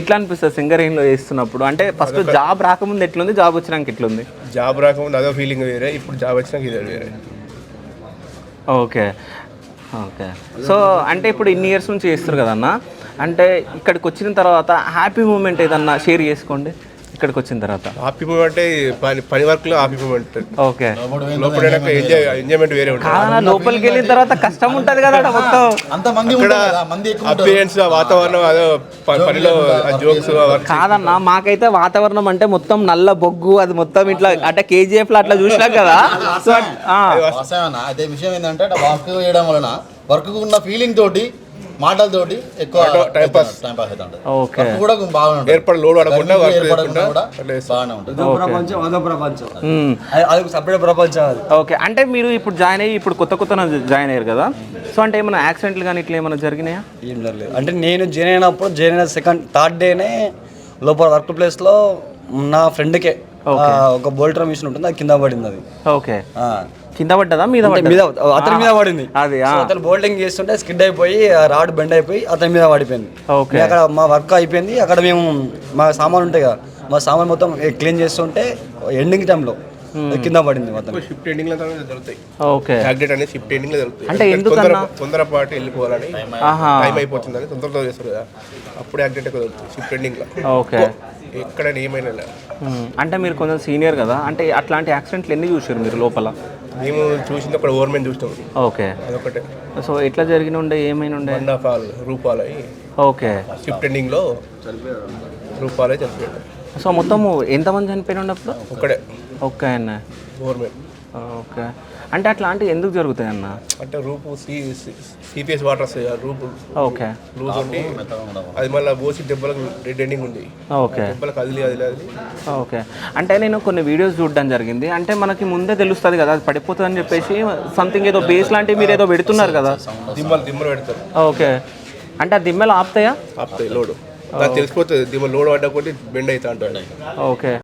ఎట్లా అనిపిస్తుంది సింగరేణిలో చేస్తున్నప్పుడు? అంటే ఫస్ట్ జాబ్ రాకముందు ఎట్లుంది, జాబ్ వచ్చినాక ఎట్లుంది? జాబ్ రాకముందు అదో ఫీలింగ్ వేరే, ఇప్పుడు జాబ్ వచ్చినాక ఇదే వేరే. Okay okay. సో అంటే ఇప్పుడు ఇన్ని ఇయర్స్ నుంచి చేస్తారు కదన్న, అంటే ఇక్కడికి వచ్చిన తర్వాత హ్యాపీ మూమెంట్ ఏదన్నా షేర్ చేసుకోండి. ఇక్కడికి వచ్చిన తర్వాత హ్యాపీ మూమెంట్ అంటే పని వర్క్లో హ్యాపీ మూమెంట్. ఓకే. లోపల ఎంజాయ్మెంట్ వేరే ఉంటుంది. కాదన్నా, లోపలికి వెళ్ళిన తర్వాత కష్టం ఉంటుంది కదా మొత్తం. అపియరెన్స్, వాతావరణం, అదో పనిలో జోక్స్. కాదన్నా, మాకైతే వాతావరణం అంటే మొత్తం నల్ల బొగ్గు, అది మొత్తం ఇట్లా అంటే కేజీఎఫ్ లో అట్లా చూసినాం కదా. సో అదే విషయం ఏంటంటే వర్క్ చేయడం వలన వర్క్ ఉన్న ఫీలింగ్ తోటి మాటలతోటి ఎక్కువ టైం పాస్ అవుతుంది. ఓకే. కూడా బాగుంటుంది. ఏర్పడి లోడ్ పడకుండా బాగానే ఉంటుంది. అది సపరేట్ ప్రపంచం అది. ఓకే. అంటే మీరు ఇప్పుడు జాయిన్ అయ్యి ఇప్పుడు కొత్త జాయిన్ అయ్యారు కదా, సో అంటే ఏమైనా యాక్సిడెంట్లు కానీ ఇట్లా ఏమైనా జరిగినాయా? ఏం జరగలేదు. అంటే నేను జాయిన్ అయినప్పుడు జాయిన్ అయిన థర్డ్ డేనే లోపల వర్క్ ప్లేస్లో నా ఫ్రెండ్కే ఒక బోల్టర్ మిషన్ ఉంటుంది, అది కింద పడింది. అది ఓకే. కింద పడ్డదా మీద అతని మీద పడింది. అది అతను బోల్టింగ్ చేస్తుంటే స్కిడ్ అయిపోయి రాడ్ బెండ్ అయిపోయి అతని మీద పడిపోయింది. ఓకే. అక్కడ మా వర్క్ అయిపోయింది. అక్కడ మేము మా సామాన్ ఉంటాయి కదా, మా సామాన్ మొత్తం క్లీన్ చేస్తుంటే ఎండింగ్ టైంలో కింద పడింది మొత్తం. షిఫ్ట్ ఎండింగ్ లో జరుగుతాయి. ఓకే. యాక్సిడెంట్ అనేది షిఫ్ట్ ఎండింగ్ లో జరుగుతాయి. అంటే ఎందుకన్నా తొందరపాటు వెళ్ళిపోవాలని, టైం అయిపోతుందని తొందరగా చేస్తారు కదా, అప్పుడు యాక్సిడెంట్ జరుగుతుంది షిఫ్ట్ ఎండింగ్ లో. ఓకే. ఎక్కడ ఏమైనా అంటే మీరు కొంచెం సీనియర్ కదా, అంటే అట్లాంటి యాక్సిడెంట్లు ఎన్ని చూసారు మీరు లోపల? మేము చూసింది అక్కడ ఓవర్మెన్ చూస్తాం. ఓకే. అదొకటే. సో ఎట్లా జరిగిన ఉండే, ఏమైనా ఉండే? రూపాలై. ఓకే. షిఫ్ట్ ఎండింగ్ లో రూపాలై చనిపోయాడు. సో మొత్తము ఎంతమంది చనిపోయిన ఉన్నప్పుడు? ఒక్కడే. ఓకే అన్న. ఓవర్మెన్. ఓకే. అంటే అట్లాంటివి ఎందుకు జరుగుతాయి అన్న? అంటే రూపు సిపిఎస్ వాటర్ వస్తాయి, రూపు ఓకే లూజ్ ఉండి అది మళ్ళీ పోసి దెబ్బలకు డెడ్ ఎండింగ్ ఉంది. ఓకే. దెబ్బలకు అది ఓకే. అంటే నేను కొన్ని వీడియోస్ చూడడం జరిగింది, అంటే మనకి ముందే తెలుస్తుంది కదా అది పడిపోతుంది అని చెప్పేసి సంథింగ్ ఏదో బేస్ లాంటివి మీరు ఏదో పెడుతున్నారు కదా, దిమ్మలు పెడతారు. ఓకే. అంటే ఆ దిమ్మలు ఆపుతాయి లోడ్ తెలిసిపోతుంది, దిమ్మ లోడ్ పడ్డా కొట్టి బెండ్ అవుతా అంటాడు. ఓకే.